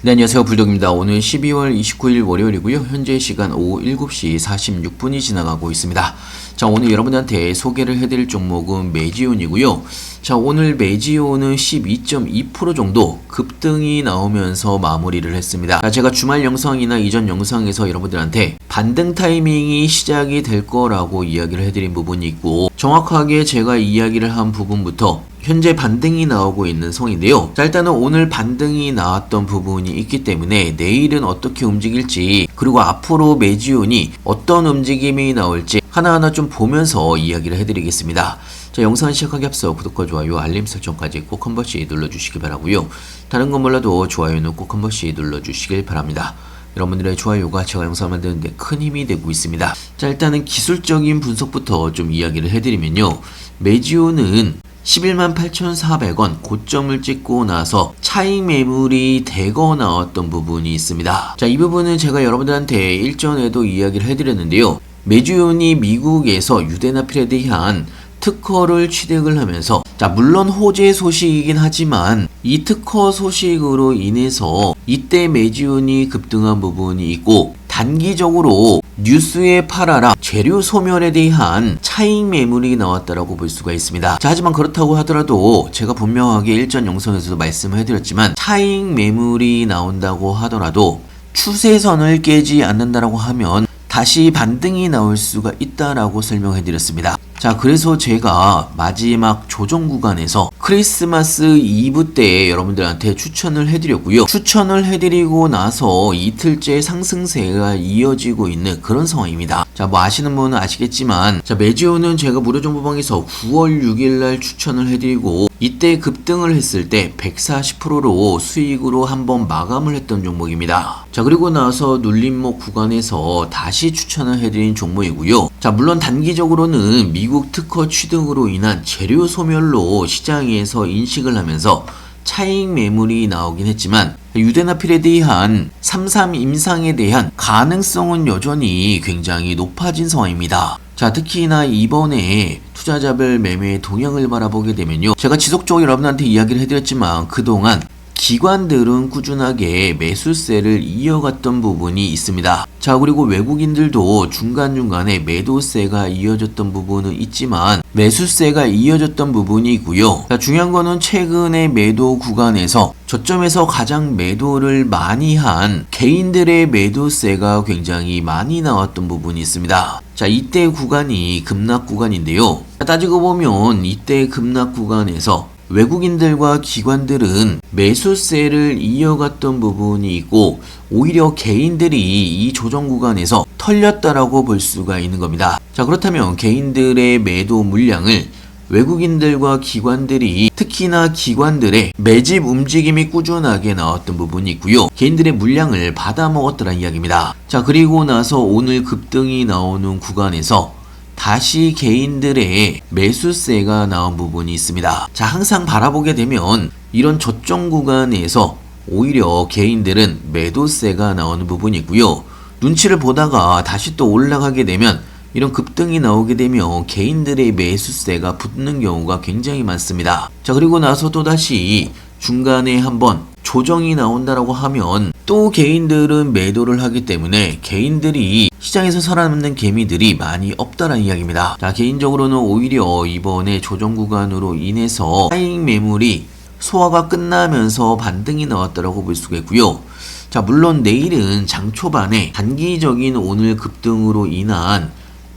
네, 안녕하세요. 불독입니다. 오늘 12월 29일 월요일이고요. 현재 시간 오후 7시 46분이 지나가고 있습니다. 자, 오늘 여러분들한테 소개를 해드릴 종목은 메지온이고요. 자, 오늘 메지온은 12.2% 정도 급등이 나오면서 마무리를 했습니다. 자, 제가 주말 영상이나 이전 영상에서 여러분들한테 반등 타이밍이 시작이 될 거라고 이야기를 해드린 부분이 있고, 정확하게 제가 이야기를 한 부분부터 현재 반등이 나오고 있는 상황인데요. 자, 일단은 오늘 반등이 나왔던 부분이 있기 때문에 내일은 어떻게 움직일지, 그리고 앞으로 메지온이 어떤 움직임이 나올지 하나하나 좀 보면서 이야기를 해드리겠습니다. 자, 영상 시작하기 앞서 구독과 좋아요, 알림 설정까지 꼭 한 번씩 눌러주시기 바라고요. 다른 건 몰라도 좋아요는 꼭 한 번씩 눌러주시길 바랍니다. 여러분들의 좋아요가 제가 영상 만드는데 큰 힘이 되고 있습니다. 자, 일단은 기술적인 분석부터 좀 이야기를 해드리면요. 메지온은 118,400원 고점을 찍고 나서 차익 매물이 대거 나왔던 부분이 있습니다. 자, 이 부분은 제가 여러분들한테 일전에도 이야기를 해드렸는데요. 메지온이 미국에서 유대나필에 대한 특허를 취득을 하면서, 자, 물론 호재 소식이긴 하지만 이 특허 소식으로 인해서 이때 메지온이 급등한 부분이 있고, 단기적으로 뉴스에 팔아라 재료 소멸에 대한 차익 매물이 나왔다라고 볼 수가 있습니다. 자, 하지만 그렇다고 하더라도 제가 분명하게 일전 영상에서도 말씀을 해드렸지만, 차익 매물이 나온다고 하더라도 추세선을 깨지 않는다라고 하면 다시 반등이 나올 수가 있다라고 설명해 드렸습니다. 자, 그래서 제가 마지막 조정 구간에서 크리스마스 이브 때 여러분들한테 추천을 해드렸고요. 추천을 해드리고 나서 이틀째 상승세가 이어지고 있는 그런 상황입니다. 자, 뭐 아시는 분은 아시겠지만, 자, 메지온은 제가 무료정보방에서 9월 6일날 추천을 해드리고, 이때 급등을 했을 때 140%로 수익으로 한번 마감을 했던 종목입니다. 자, 그리고 나서 눌림목 구간에서 다시 추천을 해드린 종목이고요. 자, 물론 단기적으로는 미국 특허 취득으로 인한 재료 소멸로 시장에서 인식을 하면서 차익 매물이 나오긴 했지만, 유대나필에 대한 3.3 임상에 대한 가능성은 여전히 굉장히 높아진 상황입니다. 자, 특히나 이번에 투자자별 매매의 동향을 바라보게 되면요. 제가 지속적으로 여러분한테 이야기를 해드렸지만 그동안 기관들은 꾸준하게 매수세를 이어갔던 부분이 있습니다. 자, 그리고 외국인들도 중간중간에 매도세가 이어졌던 부분은 있지만 매수세가 이어졌던 부분이 있고요. 자, 중요한 거는 최근의 매도 구간에서 저점에서 가장 매도를 많이 한 개인들의 매도세가 굉장히 많이 나왔던 부분이 있습니다. 자, 이때 구간이 급락 구간인데요. 따지고 보면 이때 급락 구간에서 외국인들과 기관들은 매수세를 이어갔던 부분이 있고, 오히려 개인들이 이 조정 구간에서 털렸다라고 볼 수가 있는 겁니다. 자, 그렇다면 개인들의 매도 물량을 외국인들과 기관들이, 특히나 기관들의 매집 움직임이 꾸준하게 나왔던 부분이 있고요. 개인들의 물량을 받아먹었다는 이야기입니다. 자, 그리고 나서 오늘 급등이 나오는 구간에서 다시 개인들의 매수세가 나온 부분이 있습니다. 자, 항상 바라보게 되면 이런 저점 구간에서 오히려 개인들은 매도세가 나오는 부분이 있고요. 눈치를 보다가 다시 또 올라가게 되면, 이런 급등이 나오게 되면 개인들의 매수세가 붙는 경우가 굉장히 많습니다. 자, 그리고 나서 또다시 중간에 한번 조정이 나온다라고 하면 또 개인들은 매도를 하기 때문에 개인들이 시장에서 살아남는 개미들이 많이 없다라는 이야기입니다. 자, 개인적으로는 오히려 이번에 조정 구간으로 인해서 차익 매물이 소화가 끝나면서 반등이 나왔다라고 볼 수가 있고요. 자, 물론 내일은 장 초반에 단기적인 오늘 급등으로 인한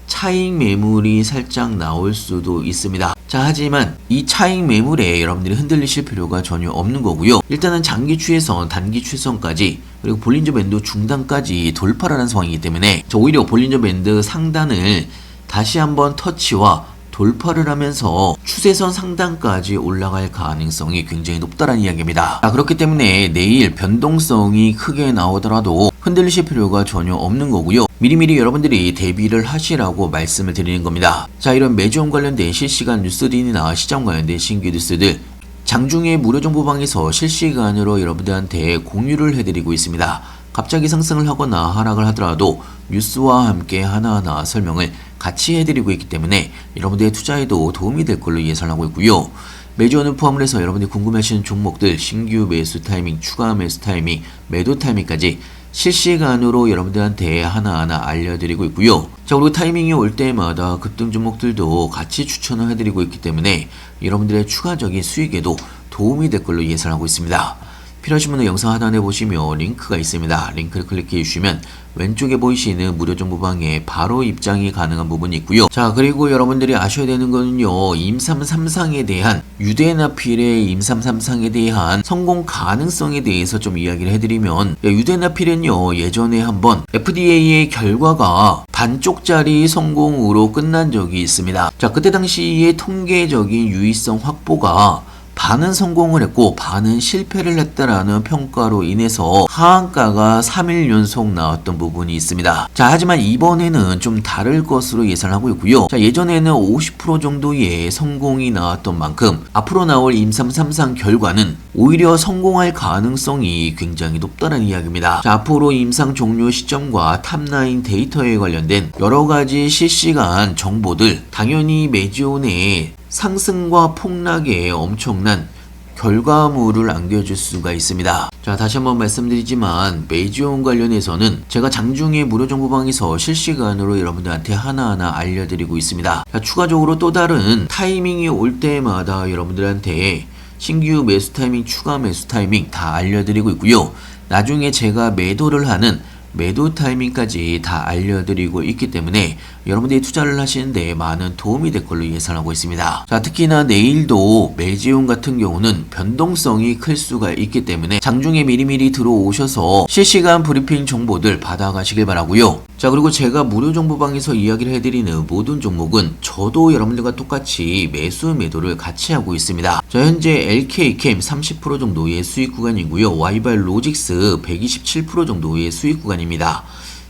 차익 매물이 살짝 나올 수도 있습니다. 자, 하지만 이 차익 매물에 여러분들이 흔들리실 필요가 전혀 없는 거고요. 일단은 장기 추세선, 단기 추세선까지, 그리고 볼린저 밴드 중단까지 돌파를 하는 상황이기 때문에 오히려 볼린저 밴드 상단을 다시 한번 터치와 돌파를 하면서 추세선 상단까지 올라갈 가능성이 굉장히 높다는 이야기입니다. 자, 그렇기 때문에 내일 변동성이 크게 나오더라도 흔들리실 필요가 전혀 없는 거고요. 미리미리 여러분들이 대비를 하시라고 말씀을 드리는 겁니다. 자, 이런 메지온 관련된 실시간 뉴스들이나 시장 관련된 신규 뉴스들 장중에 무료정보방에서 실시간으로 여러분들한테 공유를 해드리고 있습니다. 갑자기 상승을 하거나 하락을 하더라도 뉴스와 함께 하나하나 설명을 같이 해드리고 있기 때문에 여러분들의 투자에도 도움이 될 걸로 예상하고 있고요. 매지원을 포함을 해서 여러분들이 궁금해하시는 종목들 신규 매수 타이밍, 추가 매수 타이밍, 매도 타이밍까지 실시간으로 여러분들한테 하나하나 알려드리고 있고요. 자, 그리고 타이밍이 올 때마다 급등 종목들도 같이 추천을 해드리고 있기 때문에 여러분들의 추가적인 수익에도 도움이 될 걸로 예상하고 있습니다. 필요하신 분은 영상 하단에 보시면 링크가 있습니다. 링크를 클릭해 주시면 왼쪽에 보이시는 무료 정보방에 바로 입장이 가능한 부분이 있고요. 자, 그리고 여러분들이 아셔야 되는 거는요, 임삼삼상에 대한 유대나필의 임삼삼상에 대한 성공 가능성에 대해서 좀 이야기를 해드리면, 유대나필은요 예전에 한번 FDA의 결과가 반쪽짜리 성공으로 끝난 적이 있습니다. 자, 그때 당시의 통계적인 유의성 확보가 반은 성공을 했고 반은 실패를 했다라는 평가로 인해서 하한가가 3일 연속 나왔던 부분이 있습니다. 자, 하지만 이번에는 좀 다를 것으로 예상하고 있고요. 자, 예전에는 50% 정도의 성공이 나왔던 만큼 앞으로 나올 임삼삼상 결과는 오히려 성공할 가능성이 굉장히 높다는 이야기입니다. 자, 앞으로 임상 종료 시점과 탑라인 데이터에 관련된 여러 가지 실시간 정보들, 당연히 매지온의 상승과 폭락에 엄청난 결과물을 안겨줄 수가 있습니다. 자, 다시 한번 말씀드리지만 매지온 관련해서는 제가 장중에 무료 정보방에서 실시간으로 여러분들한테 하나하나 알려드리고 있습니다. 자, 추가적으로 또 다른 타이밍이 올 때마다 여러분들한테 신규 매수 타이밍, 추가 매수 타이밍 다 알려드리고 있고요. 나중에 제가 매도를 하는 매도 타이밍까지 다 알려드리고 있기 때문에 여러분들이 투자를 하시는데 많은 도움이 될 걸로 예상하고 있습니다. 자, 특히나 내일도 매지온 같은 경우는 변동성이 클 수가 있기 때문에 장중에 미리미리 들어오셔서 실시간 브리핑 정보들 받아가시길 바라고요. 자, 그리고 제가 무료 정보방에서 이야기를 해드리는 모든 종목은 저도 여러분들과 똑같이 매수 매도를 같이 하고 있습니다. 자, 현재 LK캠 30% 정도의 수익 구간이고요. 와이발 로직스 127% 정도의 수익 구간입니다.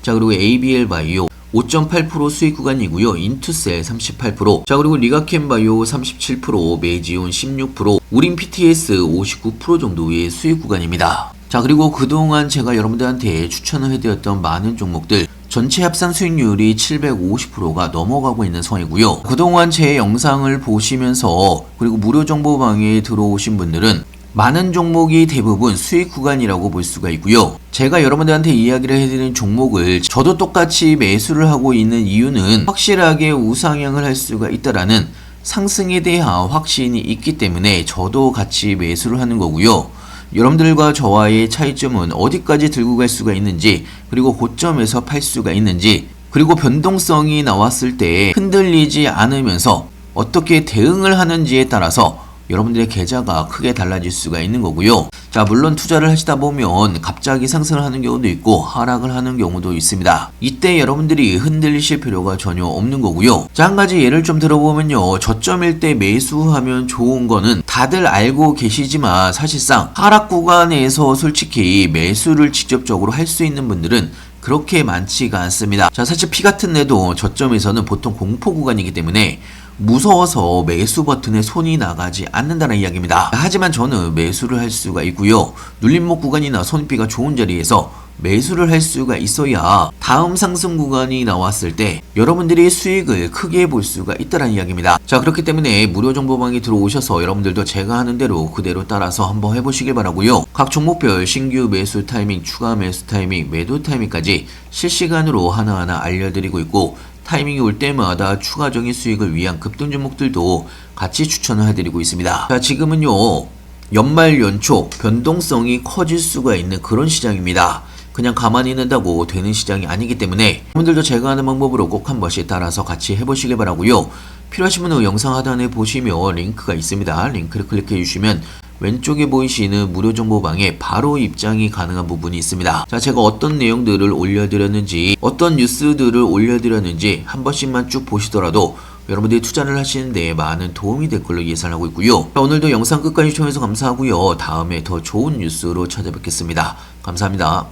자, 그리고 ABL 바이오 5.8% 수익 구간이고요. 인투셀 38%, 자, 그리고 리가캠 바이오 37%, 매지온 16%, 우린 PTS 59% 정도의 수익 구간입니다. 자, 그리고 그동안 제가 여러분들한테 추천을 해드렸던 많은 종목들 전체 합산 수익률이 750%가 넘어가고 있는 상황이고요. 그동안 제 영상을 보시면서 그리고 무료 정보방에 들어오신 분들은 많은 종목이 대부분 수익 구간이라고 볼 수가 있고요. 제가 여러분들한테 이야기를 해드리는 종목을 저도 똑같이 매수를 하고 있는 이유는 확실하게 우상향을 할 수가 있다라는 상승에 대한 확신이 있기 때문에 저도 같이 매수를 하는 거고요. 여러분들과 저와의 차이점은 어디까지 들고 갈 수가 있는지, 그리고 고점에서 팔 수가 있는지, 그리고 변동성이 나왔을 때 흔들리지 않으면서 어떻게 대응을 하는지에 따라서 여러분들의 계좌가 크게 달라질 수가 있는 거고요. 자, 물론 투자를 하시다 보면 갑자기 상승을 하는 경우도 있고 하락을 하는 경우도 있습니다. 이때 여러분들이 흔들리실 필요가 전혀 없는 거고요. 자, 한 가지 예를 좀 들어보면요, 저점일 때 매수하면 좋은 거는 다들 알고 계시지만 사실상 하락 구간에서 솔직히 매수를 직접적으로 할 수 있는 분들은 그렇게 많지가 않습니다. 자, 사실 피 같은 내도 저점에서는 보통 공포 구간이기 때문에 무서워서 매수 버튼에 손이 나가지 않는다는 이야기입니다. 하지만 저는 매수를 할 수가 있고요. 눌림목 구간이나 손익비가 좋은 자리에서 매수를 할 수가 있어야 다음 상승 구간이 나왔을 때 여러분들이 수익을 크게 볼 수가 있다는 이야기입니다. 자, 그렇기 때문에 무료 정보방에 들어오셔서 여러분들도 제가 하는 대로 그대로 따라서 한번 해보시길 바라고요. 각 종목별 신규 매수 타이밍, 추가 매수 타이밍, 매도 타이밍까지 실시간으로 하나하나 알려드리고 있고, 타이밍이 올 때마다 추가적인 수익을 위한 급등 종목들도 같이 추천을 해드리고 있습니다. 자, 지금은요, 연말 연초 변동성이 커질 수가 있는 그런 시장입니다. 그냥 가만히 있는다고 되는 시장이 아니기 때문에 여러분들도 제가 하는 방법으로 꼭 한 번씩 따라서 같이 해보시길 바라고요. 필요하신 분은 영상 하단에 보시면 링크가 있습니다. 링크를 클릭해 주시면 왼쪽에 보이시는 무료 정보방에 바로 입장이 가능한 부분이 있습니다. 자, 제가 어떤 내용들을 올려드렸는지, 어떤 뉴스들을 올려드렸는지 한 번씩만 쭉 보시더라도 여러분들이 투자를 하시는데 많은 도움이 될 걸로 예상하고 있고요. 자, 오늘도 영상 끝까지 시청해서 감사하고요. 다음에 더 좋은 뉴스로 찾아뵙겠습니다. 감사합니다.